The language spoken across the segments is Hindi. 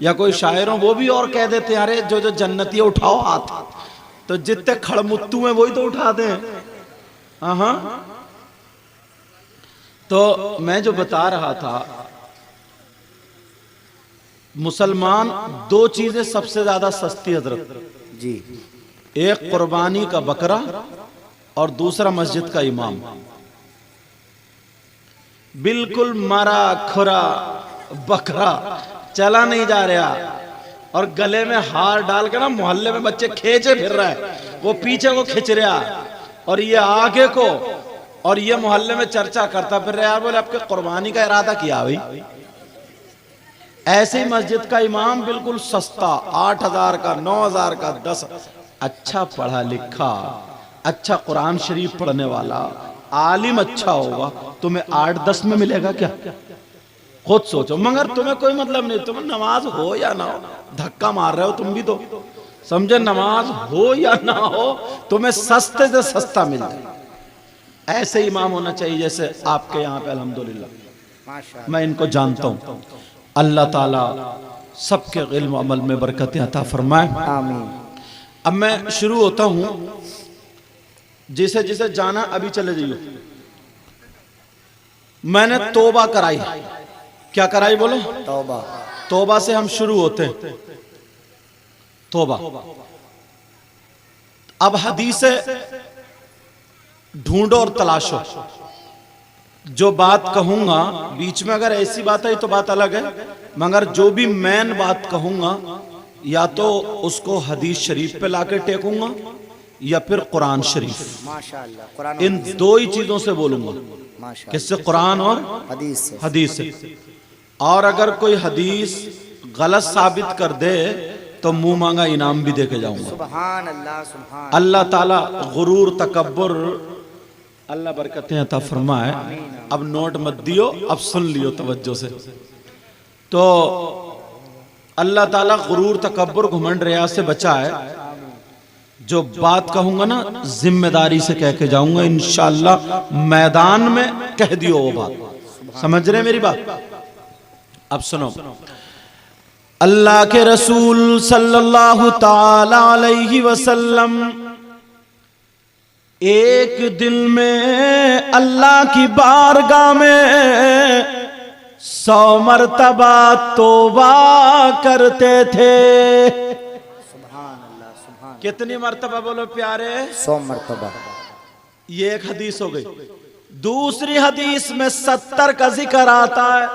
या कोई शायर हो वो भी और कह देते हैं अरे जो जो जन्नती है उठाओ हाथ, तो जितने खड़मुत्तू हैं वही तो उठाते हैं। हाँ, तो मैं जो बता रहा था, मुसलमान दो चीजें सबसे ज्यादा सस्ती हजरत जी, एक कुर्बानी का बकरा और दूसरा मस्जिद का इमाम। बिल्कुल मरा खुरा बकरा चला नहीं जा रहा और गले में हार डाल के ना मोहल्ले में बच्चे खींचे फिर रहा है, वो पीछे को खींच रहा और ये आगे को, और ये मोहल्ले में चर्चा करता फिर रहा। बोले आपके कुर्बानी का इरादा किया भाई। ऐसे ही मस्जिद का इमाम बिल्कुल सस्ता, 8,000 का, 9,000 का, 10, अच्छा पढ़ा लिखा, अच्छा कुरान शरीफ पढ़ने वाला आलिम अच्छा होगा, तुम्हें 8-10 में मिलेगा क्या? खुद सोचो। मगर तुम्हें कोई मतलब नहीं, तुम्हें नमाज हो या ना हो, धक्का मार रहे हो तुम भी तो समझे, नमाज हो या ना हो तुम्हें सस्ते से सस्ता मिल जाए। ऐसे इमाम होना चाहिए जैसे आपके यहाँ पे अल्हम्दुलिल्लाह। मैं इनको जानता हूँ। अल्लाह ताला सबके इल्म अमल में बरकत अता फरमाए, आमीन। अब मैं शुरू होता हूँ, जिसे जिसे जाना अभी चले जाइए। मैंने तौबा कराई। क्या कराई बोलो? तौबा। तौबा से हम शुरू होते हैं। तौबा। अब हदीसे ढूंढो और तलाशो। जो बात कहूंगा बीच में अगर ऐसी बात आई तो बात अलग है, मगर जो भी मेन बात कहूंगा या तो उसको हदीस शरीफ पे लाके टेकूंगा या फिर कुरान शरीफ। माशाअल्लाह, इन दो ही चीजों से बोलूंगा। किससे? कुरान और हदीस से। और अगर कोई हदीस गलत साबित कर दे तो मुंह मांगा इनाम भी देके जाऊंगा। सुभान अल्लाह, सुभान अल्लाह ताला गुरूर तकब्बुर अल्लाह बरकतें अता फरमाए। अब नोट मत दियो, अब सुन लियो तवज्जो से। तो अल्लाह ताला गुरूर तकब्बुर घमंड रिया से बचाए। जो बात कहूंगा ना जिम्मेदारी से कह के जाऊंगा इंशाअल्लाह, मैदान में कह दियो वो बात। समझ रहे मेरी बात? अब सुनो, अल्लाह के रसूल सल्लल्लाहु ताला अलैहि वसल्लम एक दिन में अल्लाह की बारगाह में 100 मरतबा तौबा करते थे। कितनी मर्तबा बोलो प्यारे? 100 मरतबा। ये एक हदीस हो गई। दूसरी हदीस में 70 का जिक्र आता है।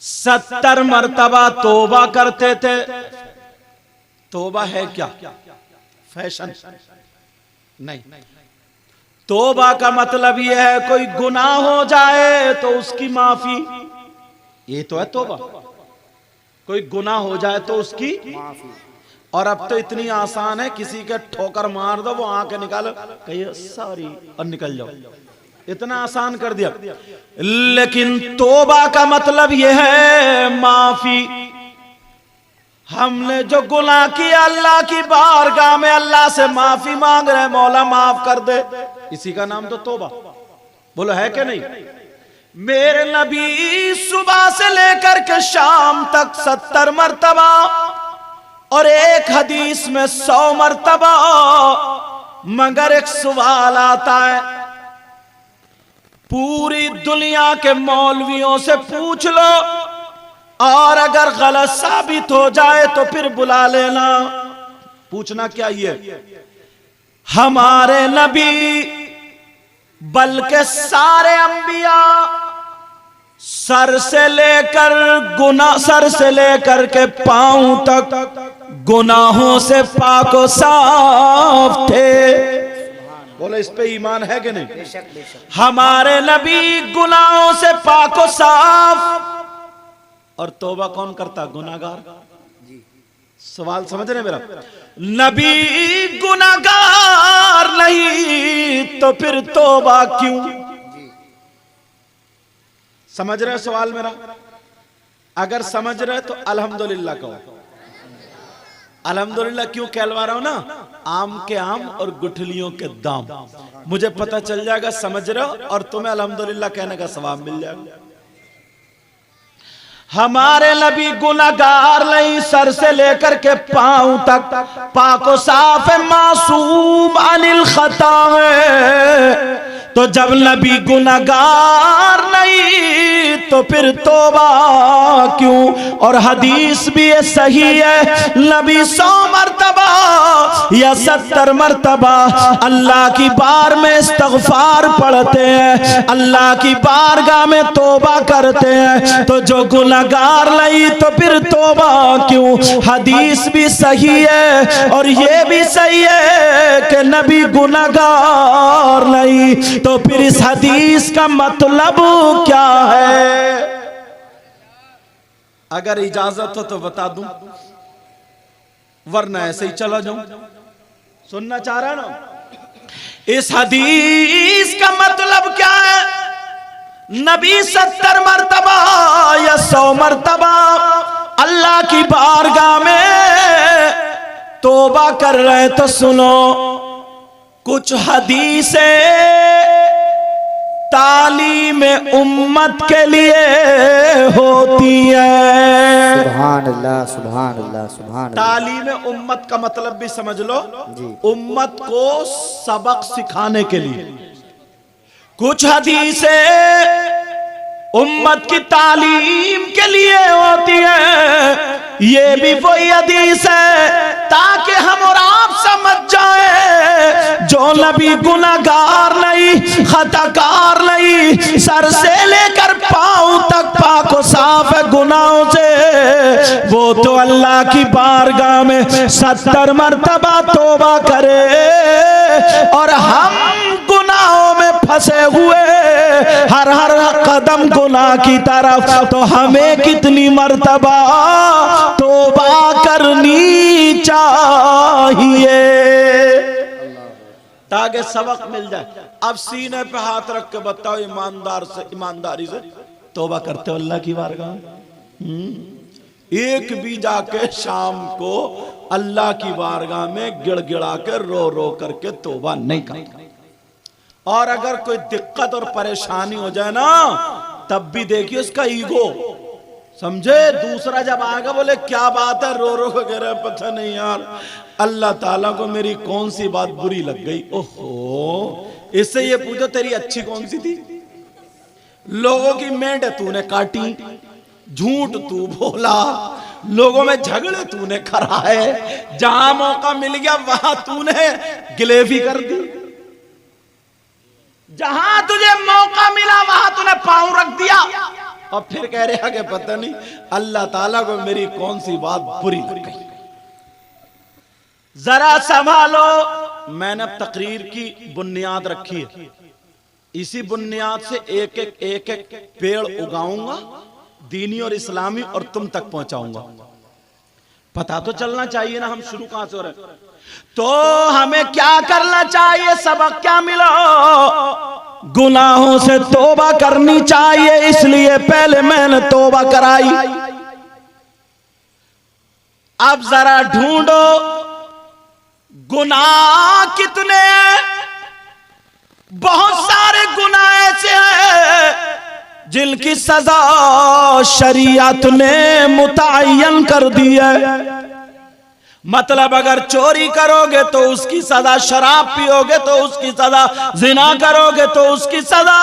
70 मर्तबा तौबा करते थे। तौबा है क्या? फैशन नहीं। तौबा का मतलब यह है कोई गुनाह हो जाए तो उसकी माफी, ये तो है तौबा। कोई गुनाह हो जाए तो उसकी माफी। और अब तो इतनी आसान है, किसी के ठोकर मार दो वो आंखें निकालो, कहिए सॉरी और निकल जाओ। इतना आसान कर दिया। लेकिन तौबा का मतलब यह है माफी। हमने जो गुनाह किया अल्लाह की बारगाह में अल्लाह से माफी मांग रहे हैं, मौला माफ कर दे, इसी का नाम तो तौबा। बोलो है कि नहीं? मेरे नबी सुबह से लेकर के शाम तक 70 मरतबा और एक हदीस में 100 मरतबा। मगर एक सवाल आता है, पूरी दुनिया के मौलवियों से पूछ लो और अगर गलत साबित हो जाए तो फिर बुला लेना। पूछना क्या? ये हमारे नबी बल्कि सारे अंबिया सर से लेकर के पांव तक गुनाहों से पाको साफ थे। बोलो इस पे ईमान है कि नहीं? बेशक, बेशक। हमारे नबी गुनाहों से पाको साफ। और तौबा कौन करता? गुनाहगार। सवाल समझ रहे मेरा? नबी गुनाहगार नहीं तो फिर तौबा क्यों? समझ रहे सवाल मेरा? अगर समझ रहे तो अल्हम्दुलिल्लाह कहो। अल्हम्दुलिल्लाह क्यों कहलवा रहा हूं ना? आम के आम और गुठलियों के दाम। मुझे पता चल जाएगा समझ रहे हो और तुम्हें अल्हम्दुलिल्लाह कहने का सवाब मिल जाएगा। हमारे नबी गुनाहगार नहीं, सर से लेकर के पांव तक पाको साफ मासूम अनिल खता है। तो जब नबी गुनाहगार नहीं तो फिर तौबा क्यों? और हदीस भी ये सही है, नबी 100 मरतबा या 70 मरतबा अल्लाह की बार में इस्तगफार पढ़ते हैं, अल्लाह की बारगाह में तौबा करते हैं। तो जो गुनाहगार नहीं तो फिर तौबा क्यों? हदीस भी सही है और ये भी सही है कि नबी गुनाहगार नहीं। तो फिर इस हदीस का मतलब क्या है? अगर इजाजत हो तो बता दूं, वरना ऐसे ही चला जाऊं। सुनना चाह रहा ना? इस हदीस का मतलब क्या है? नबी 70 मरतबा या 100 मरतबा अल्लाह की बारगाह में तौबा कर रहे। तो सुनो, कुछ हदीसें तालीम उम्मत के लिए होती है। सुभान अल्लाह, सुभान अल्लाह, सुभान अल्लाह। तालीम उम्मत का मतलब भी समझ लो जी। उम्मत को सबक सिखाने के लिए। कुछ हदीसें उम्मत की तालीम के लिए होती है। ये भी वही हदीस है ताकि हम और आप समझ जाए जो नबी गुनाहगार नहीं, खताकार नहीं, सर से लेकर पांव तक पाक व साफ है गुनाहों से, वो तो अल्लाह की बारगाह में 70 मरतबा तौबा करे। और हम गुनाहों में फंसे हुए हर हर कदम गुनाह की तरफ, तो हमें कितनी मर्तबा तौबा करनी चाहिए ताकि सबक मिल जाए। अब सीने पे हाथ रख के बताओ, ईमानदारी से तौबा करते हो अल्लाह की बारगाह? एक भी जाके शाम को अल्लाह की बारगाह में गिड़गिड़ा के रो रो करके तौबा नहीं करता। और अगर कोई दिक्कत और परेशानी हो जाए ना, तब भी देखिए उसका ईगो, समझे? दूसरा जब आएगा बोले क्या बात है, रो रो के कह रहे पता नहीं यार, अल्लाह ताला को मेरी कौन सी बात बुरी लग गई। ओहो, इससे ये पूछो तेरी अच्छी कौन सी थी? लोगों की मेंढ तूने काटी, झूठ तू बोला, लोगों में झगड़े तूने कराए, जहां मौका मिल गया वहां तूने गिलेफी कर दी, जहां तुझे मौका मिला वहां तूने पांव रख दिया, और फिर कह रहे कि पता नहीं अल्लाह ताला को मेरी कौन सी बात बुरी लग गई। जरा संभालो। मैंने अब तकरीर की बुनियाद रखी है, इसी बुनियाद से एक एक पेड़ उगाऊंगा, दीनी और इस्लामी, और तुम तक पहुंचाऊंगा। पता तो चलना चाहिए ना हम शुरू कहां से हो रहे। तो हमें क्या करना चाहिए? सबक क्या मिला? गुनाहों से तौबा करनी चाहिए, इसलिए पहले मैंने तौबा कराई। अब जरा ढूंढो गुनाह कितने हैं? बहुत सारे गुनाह ऐसे हैं जिनकी सजा शरीयत ने मुतय्यन कर दी है। मतलब अगर चोरी करोगे तो उसकी सजा, शराब पियोगे तो उसकी सजा, जिना करोगे तो उसकी सजा,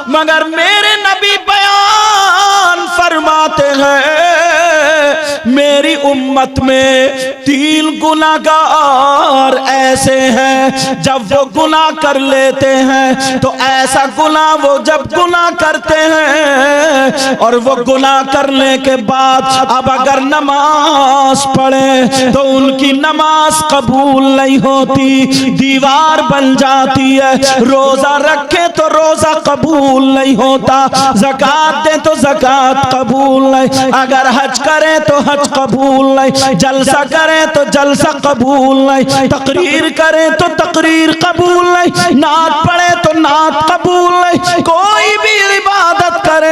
मगर मेरे नबी बयान फरमाते हैं मेरी उम्मत में 3 गुनाहगार ऐसे हैं जब वो गुनाह कर लेते हैं तो ऐसा गुनाह वो जब गुनाह करते हैं और वो गुनाह करने के बाद अब अगर नमाज पढ़े तो उनकी नमाज कबूल नहीं होती, दीवार बन जाती है। रोजा रखे तो रोजा कबूल नहीं होता, ज़कात दे तो ज़कात कबूल नहीं, अगर हज करे तो हज कबूल कबूल नहीं, जलसा करे तो जलसा कबूल नहीं, तकरीर करे तो तकरीर कबूल नहीं, नात पढ़े तो नात कबूल नहीं, कोई भी इबादत करे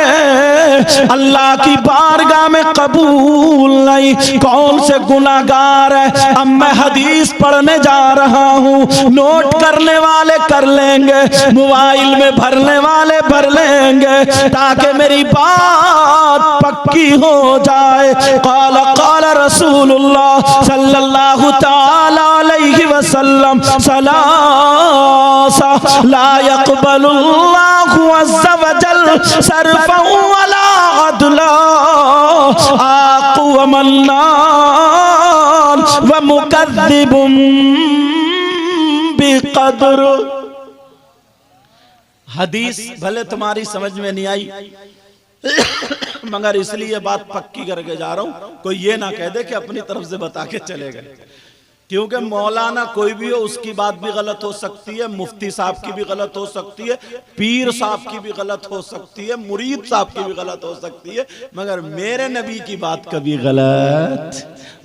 अल्लाह की बारगाह में कबूल नहीं। कौन से गुनाहगार है? अब मैं हदीस पढ़ने जा रहा हूँ, नोट करने वाले कर लेंगे, मोबाइल में भरने वाले भर लेंगे, ताकि मेरी बात पक्की हो जाए। क़ाल क़ाल रसूलुल्लाह सल्लल्लाहु तआला अलैहि वसल्लम सलासा ला यक़बलुल्लाहु अज़्ज़ा वजल सरफ़न वला अदला आक़ु व मन्नान व मुकद्दिबुन बिक़द्र। हदीस भले तुम्हारी समझ में नहीं आई, मगर इसलिए बात पक्की करके जा रहा हूं, कोई ये ना कह दे कि अपनी तरफ से बता के चले गए। क्योंकि मौलाना कोई भी हो उसकी बात भी गलत हो सकती है, मुफ्ती साहब की भी गलत हो सकती है, पीर साहब की भी गलत हो सकती है, मुरीद साहब की भी गलत हो सकती है, मगर मेरे नबी की बात कभी गलत,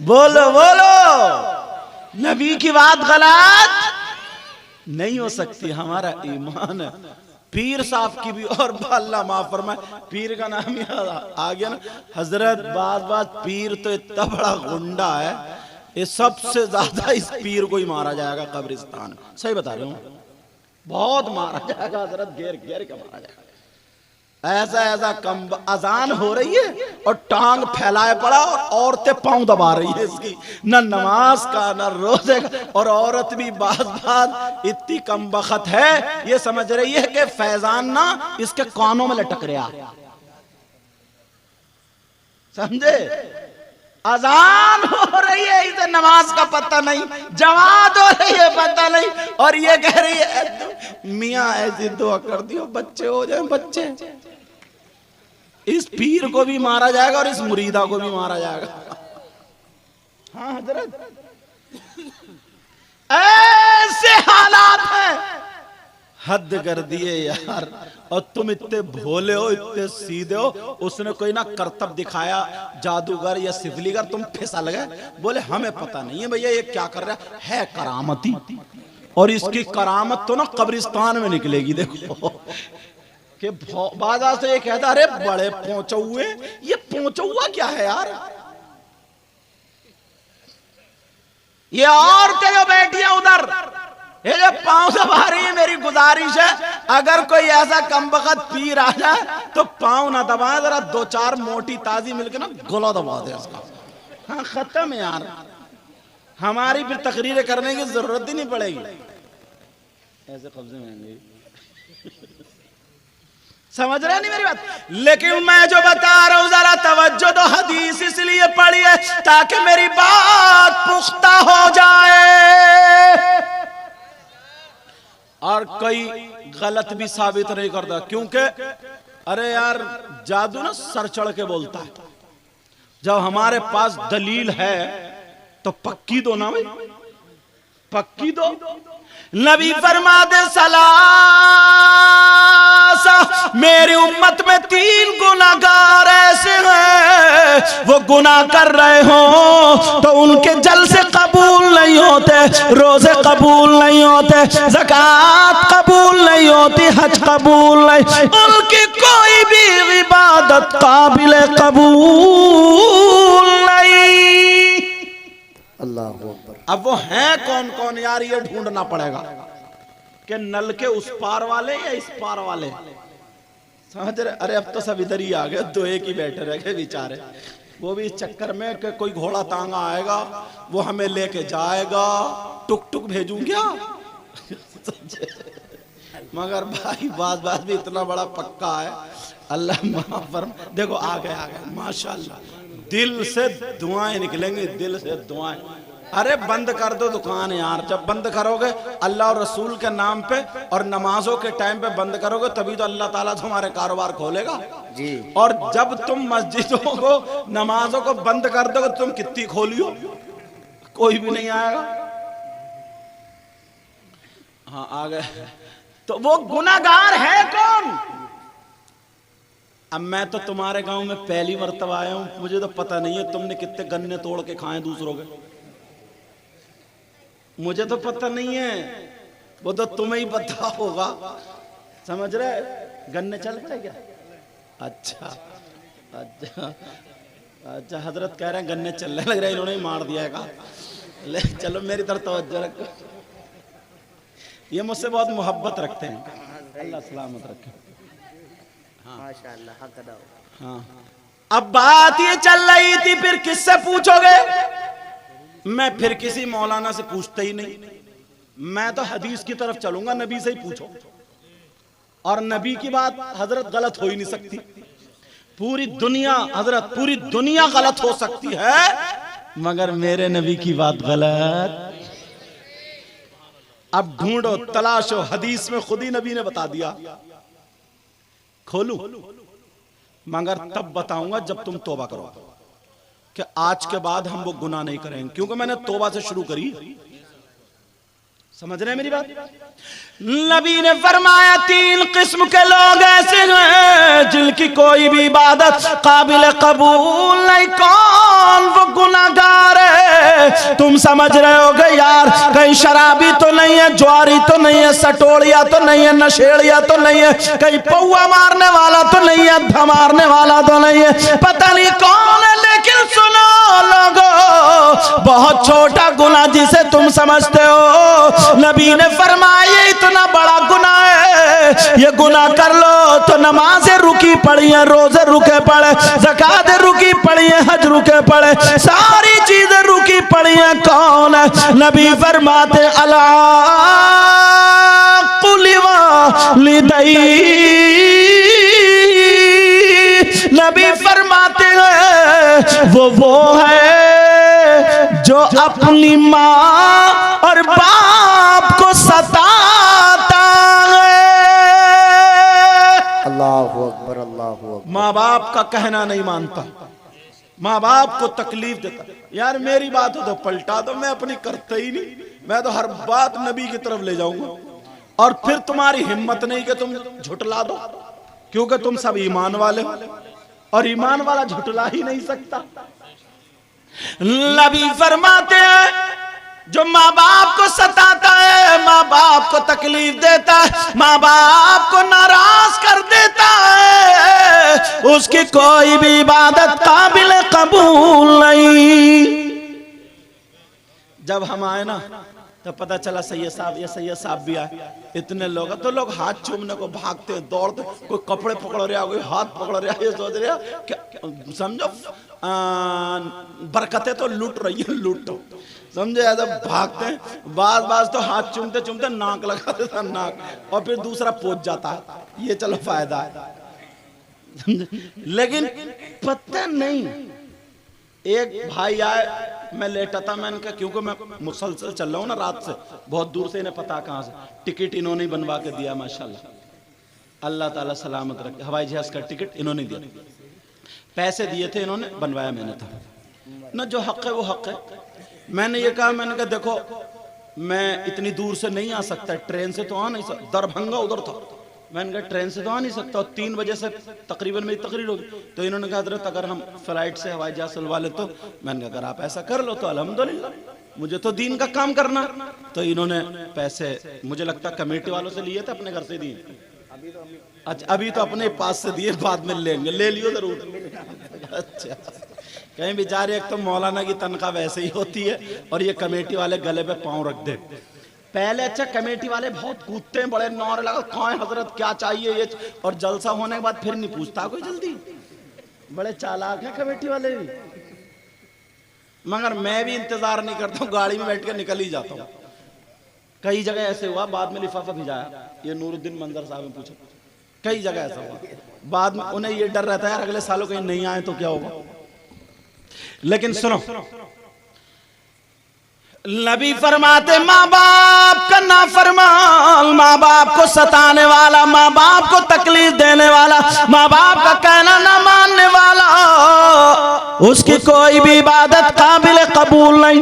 बोलो बोलो, नबी की बात गलत नहीं हो सकती। हमारा ईमान है। पीर साहब की भी, और अल्लाह माफ फरमाए, पीर का नाम ही आ गया ना हजरत। बात पीर तो इतना बड़ा गुंडा है, ये सबसे ज्यादा इस पीर को ही मारा जाएगा कब्रिस्तान में। सही बता रहे हूँ, बहुत मारा जाएगा हजरत, घेर घेर के मारा जाएगा। ऐसा ऐसा कम अजान हो रही है और टांग फैलाए पड़ा और औरतें पांव दबा रही है इसकी, न नमाज का न रोजे का। और औरत भी बात इतनी कम बखत है, ये समझ रही है कि फैजान ना इसके कानों में लटक रहा, समझे? अजान हो रही है, इसे नमाज का पता नहीं, जमात हो रही है पता नहीं, और ये कह रही है मियाँ ऐसी दुआ कर दियो बच्चे हो जाए बच्चे। इस पीर को भी मारा जाएगा और इस मुरीदा को भी मारा जाएगा। हाँ हजरत, ऐसे हालात हैं, हद कर दिए यार। और तुम इतने भोले हो, इतने सीधे हो, उसने कोई ना करतब दिखाया जादूगर या सिफलीगर, तुम फिसल गए, बोले हमें पता नहीं है भैया ये क्या कर रहा है, करामती। और इसकी करामत तो ना कब्रिस्तान में निकलेगी। देखो कि बाजार से ये कहता अरे बड़े पहुंचौए, ये पहुंचौआ क्या है यार? ये औरतें जो बैठी है उधर, ये जो पांव दबा रही है, मेरी गुजारिश है अगर कोई ऐसा कमबख्त पीर आ जाए तो पांव ना दबाए, जरा दो चार मोटी ताजी मिलकर ना गला दबा दे उसका। हाँ खत्म यार, हमारी फिर तकरीरें करने की जरूरत ही नहीं पड़ेगी। ऐसे कब्जे में आएंगे, समझ रहे नहीं मेरी बात? लेकिन मैं जो बता रहा हूं जरा तवज्जो दो, हदीस इसलिए पढ़िए ताकि मेरी बात पुख्ता हो जाए और कोई गलत भी साबित नहीं करता। क्योंकि अरे यार जादू ना सर चढ़ के बोलता है, जब हमारे पास दलील है तो पक्की दो ना भाई, पक्की दो। नबी फरमाते सलासा, मेरी उम्मत में 3 गुनाहगार ऐसे हैं, वो गुनाह कर रहे हो तो उनके जलसे कबूल नहीं होते, रोजे कबूल नहीं होते, ज़कात कबूल नहीं होती, हज कबूल नहीं, उनकी कोई भी इबादत काबिल कबूल नहीं। अल्लाह अकबर। अब वो हैं कौन कौन यार, ये ढूंढना पड़ेगा कि नल के उस पार वाले या इस पार वाले, समझ रहे? अरे अब तो सब इधर ही आ गए, 2 एक ही बैठे रह गए बेचारे, वो भी इस चक्कर में कि कोई घोड़ा तांगा आएगा वो हमें लेके जाएगा, टुक टुक भेजूं क्या? मगर भाई बात भी इतना बड़ा पक्का है, अल्लाह माफ फरमाए। देखो आ गए माशाल्लाह, दिल से दुआएं निकलेंगी, दिल से दुआएं। अरे बंद कर दो दुकान यार, जब बंद करोगे अल्लाह और रसूल के नाम पे और नमाजों के टाइम पे बंद करोगे तभी तो अल्लाह ताला तुम्हारे कारोबार खोलेगा जी। और जब तुम मस्जिदों को नमाजों को बंद कर दोगे तुम कितनी खोलियो, कोई भी नहीं आएगा। हाँ आ गए। तो वो गुनाहगार है कौन? अब मैं तो तुम्हारे गांव में पहली मर्तबा आया हूं, मुझे तो पता नहीं है तुमने कितने गन्ने तोड़ के खाए दूसरों के। मुझे तो पता नहीं है, वो तो तुम्हें ही पता होगा। समझ रहे? गन्ने चल पड़े क्या? अच्छा अच्छा अच्छा, हजरत कह रहे हैं गन्ने चलने लग रहे हैं, इन्होंने ही मार दिया है। ले चलो मेरी तरफ तवज्जो रखो। ये मुझसे बहुत मोहब्बत रखते हैं, अल्लाह सलामत रखे। माशाअल्लाह, हक अदा हो। हाँ, अब बात ये चल रही थी, फिर किससे पूछोगे? मैं फिर किसी मौलाना से पूछता ही नहीं, मैं तो हदीस की तरफ चलूंगा, नबी से ही पूछो। और नबी की बात हजरत गलत हो ही नहीं सकती। पूरी दुनिया हजरत, पूरी दुनिया गलत हो सकती है, मगर मेरे नबी की बात गलत। अब ढूंढो, तलाशो, हदीस में खुद ही नबी ने बता दिया। खोलूं? मगर तब बताऊंगा जब तुम तौबा करो कि आज के बाद हम वो गुनाह नहीं करेंगे, क्योंकि मैंने तौबा से शुरू करी। समझ रहे हैं मेरी बात? नबी ने फरमाया 3 किस्म के लोग ऐसे हैं जिनकी कोई भी इबादत काबिल कबूल नहीं। कौन वो गुनाहगार है? तुम समझ रहे होगे यार, कहीं शराबी तो नहीं है, ज्वारी तो नहीं है, सटोड़िया तो नहीं है, नशेड़िया तो नहीं है, कहीं पौआ मारने वाला तो नहीं है, धमारने वाला तो नहीं है, पता नहीं कौन है। लेकिन सुनो लोगो, बहुत छोटा गुनाह जिसे तुम समझते हो, नबी ने फरमाया इतना बड़ा गुनाह है, ये गुनाह कर लो तो नमाजें रुकी पड़ी हैं, रोजे रुके पड़े, ज़कातें रुकी पड़ी हैं, हज रुके पड़े, सारी चीजें रुकी पड़ी हैं। कौन है? नबी फरमाते अला कुलिवा लिदई, नबी फरमाते हैं वो है जो अपनी माँ और बाप को सताता है। अल्लाहु अकबर, अल्लाहु अकबर। माँ बाप का कहना नहीं मानता, माँ बाप को तकलीफ देता। यार मेरी बात हो तो पलटा दो, मैं अपनी करता ही नहीं, मैं तो हर बात नबी की तरफ ले जाऊंगा। और फिर तुम्हारी हिम्मत नहीं कि तुम झुटला दो, क्योंकि तुम सब ईमान वाले हो, और ईमान वाला झुटला ही नहीं सकता। नबी फरमाते हैं जो माँ बाप को सताता है, माँ बाप को तकलीफ देता है, माँ बाप को नाराज कर देता है, उसकी कोई भी इबादत काबिल कबूल नहीं। जब हम आए ना तो पता चला सैयद साहब, ये सैयद साहब भी आए। इतने लोग, तो लोग हाथ चूमने को भागते दौड़ते, कोई कपड़े पकड़ रहा, कोई हाथ पकड़ रहा, ये सोच रहा क्या समझो बरकतें तो लूट रही है, लूटो समझे, ऐसा भागते हैं। बाज तो हाथ चूमते चूमते नाक लगा देता, नाक, और फिर दूसरा पोंछ जाता है, ये चलो फायदा है। लेकिन पता नहीं, एक भाई आए, मैं लेटा था, मैंने कहा क्योंकि मैं मुसलसल चल रहा हूँ ना रात से, बहुत दूर से, इन्हें पता कहाँ से, टिकट इन्होंने बनवा के दिया माशाल्लाह, अल्लाह ताला सलामत रखे। हवाई जहाज का टिकट इन्होंने दिया, पैसे दिए थे इन्होंने, बनवाया मैंने था ना, जो हक है वो हक है। मैंने ये कहा, मैंने कहा देखो मैं इतनी दूर से नहीं आ सकता, ट्रेन से तो आ नहीं सकता, दरभंगा उधर था, मैंने कहा ट्रेन से तो आ नहीं सकता, और 3 बजे से तकरीबन मेरी तकरीर होगी। तो इन्होंने कहा हज़रत अगर हम फ्लाइट से हवाई जहाज चलवा ले तो, मैंने कहा अगर आप ऐसा कर लो तो अल्हम्दुलिल्लाह, मुझे तो दीन का काम करना। तो इन्होंने पैसे मुझे लगता कमेटी वालों से लिए थे, अपने घर से दिए। अच्छा, अभी तो अपने पास से दिए, बाद में लेंगे, ले लियो जरूर। अच्छा, कहीं बेचारे, एक तो मौलाना की तनख्वाह वैसे ही होती है, और ये कमेटी वाले गले पे पाँव रख दे। पहले अच्छा कमेटी वाले बहुत कूदते हैं, बड़े नौरे लगा, कौन हजरत क्या चाहिए ये, और जलसा होने के बाद फिर नहीं पूछता कोई जल्दी, बड़े चालाक हैं कमेटी वाले भी। मगर मैं भी इंतजार नहीं करता हूँ, गाड़ी में बैठ के निकल ही जाता हूँ। कई जगह ऐसे हुआ, बाद में लिफाफा भिजाया, ये नूरुद्दीन मंजर साहब ने पूछा, कई जगह ऐसा हुआ, बाद में उन्हें ये डर रहता है अगले सालों कहीं नहीं आए तो क्या होगा। लेकिन सुनो, नबी फरमाते माँ बाप का नाफरमान, माँ बाप को सताने वाला, माँ बाप को तकलीफ देने वाला, माँ बाप का कहना ना मानने वाला, उसकी कोई भी इबादत काबिल कबूल नहीं।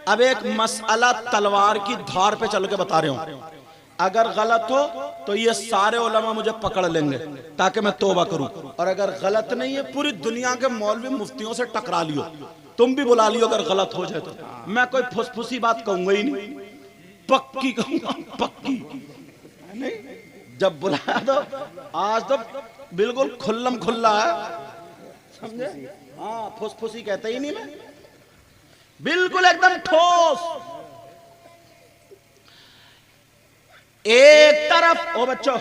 अब एक मसला तलवार की धार पे चल के बता रहे हूं। अगर गलत हो तो ये सारे उलमा मुझे पकड़ लेंगे ताकि मैं तौबा करूं, और अगर गलत नहीं है पूरी दुनिया के मौलवी मुफ्तियों से टकरा लियो, तुम भी बुला लियो, अगर गलत हो जाए तो मैं कोई फुसफुसी बात कहूंगा ही नहीं, पक्की कहूंगा, पक्की नहीं। जब बुलाया तो आज तो बिल्कुल खुल्लम खुल्ला है, समझे? हाँ, फुसफुसी कहते ही नहीं मैं, बिल्कुल एकदम ठोस। एक तरफ ओ बच्चों,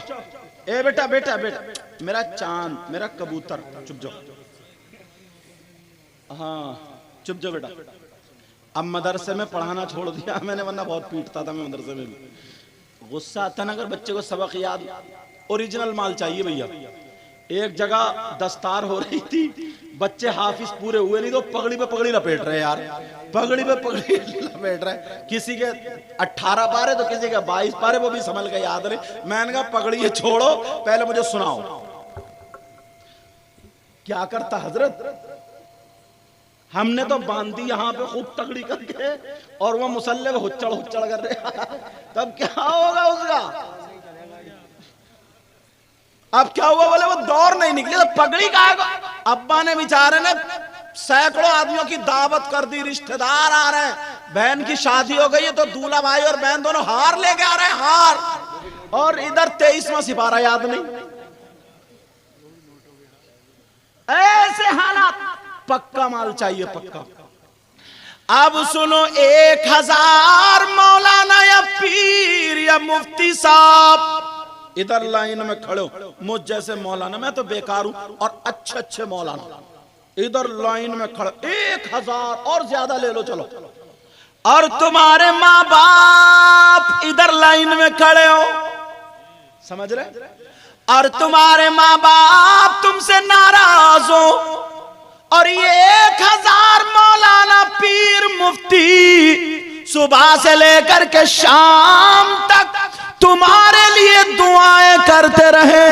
ए बेटा बेटा बेटा, मेरा चांद, मेरा कबूतर, चुप जाओ, हाँ चुप जाओ बेटा। अब मदरसे में पढ़ाना छोड़ दिया मैंने, वरना बहुत पीटता था मैं मदरसे में भी। गुस्सा आता ना अगर बच्चे को सबक याद, ओरिजिनल माल चाहिए भैया। एक जगह दस्तार हो रही थी, बच्चे हाफिज पूरे हुए नहीं तो पगड़ी पे पगड़ी लपेट रहे यार, पगड़ी पे पगड़ी लपेट रहे। किसी के 18 पारे तो किसी के 22 पारे, वो भी संभल के याद रहे। मैंने कहा पगड़ी ये छोड़ो, पहले मुझे सुनाओ क्या करता हजरत। हमने तो बांधी यहाँ पे खूब तगड़ी करके, और वो मुसल्ले पे हुच्चड़ हुच्चड़ कर रहे तब क्या होगा उसका? अब क्या हुआ बोले वो दौर नहीं निकली तो पगड़ी का अब्बा ने बेचारे ने सैकड़ों आदमियों की दावत कर दी, रिश्तेदार आ रहे हैं, बहन की शादी हो गई है तो दूल्हा भाई और बहन दोनों हार लेके आ रहे हैं, हार, और इधर 23वां सिपारा याद नहीं। ऐसे हालात, पक्का माल चाहिए पक्का। अब सुनो, 1000 मौलाना या पीर या मुफ्ती साहब इधर लाइन में खड़े हो, मुझ जैसे मौलाना, मैं तो बेकार हूं, और अच्छे अच्छे मौलाना इधर लाइन में खड़े, 1000 और ज्यादा ले लो चलो, और तुम्हारे माँ बाप इधर लाइन में खड़े हो, समझ रहे? और तुम्हारे माँ बाप तुमसे नाराज हो, और ये 1000 मौलाना पीर मुफ्ती सुबह से लेकर के शाम तक तुम्हारे लिए दुआएं करते रहे,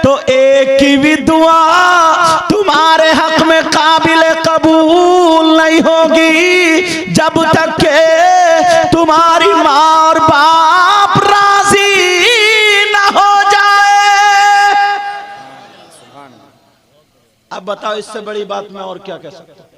तो एक की भी दुआ तुम्हारे हक में काबिल कबूल नहीं होगी जब तक के तुम्हारी माँ और बाप राजी न हो जाए। अब बताओ, इससे बड़ी बात मैं और क्या कह सकता हूं?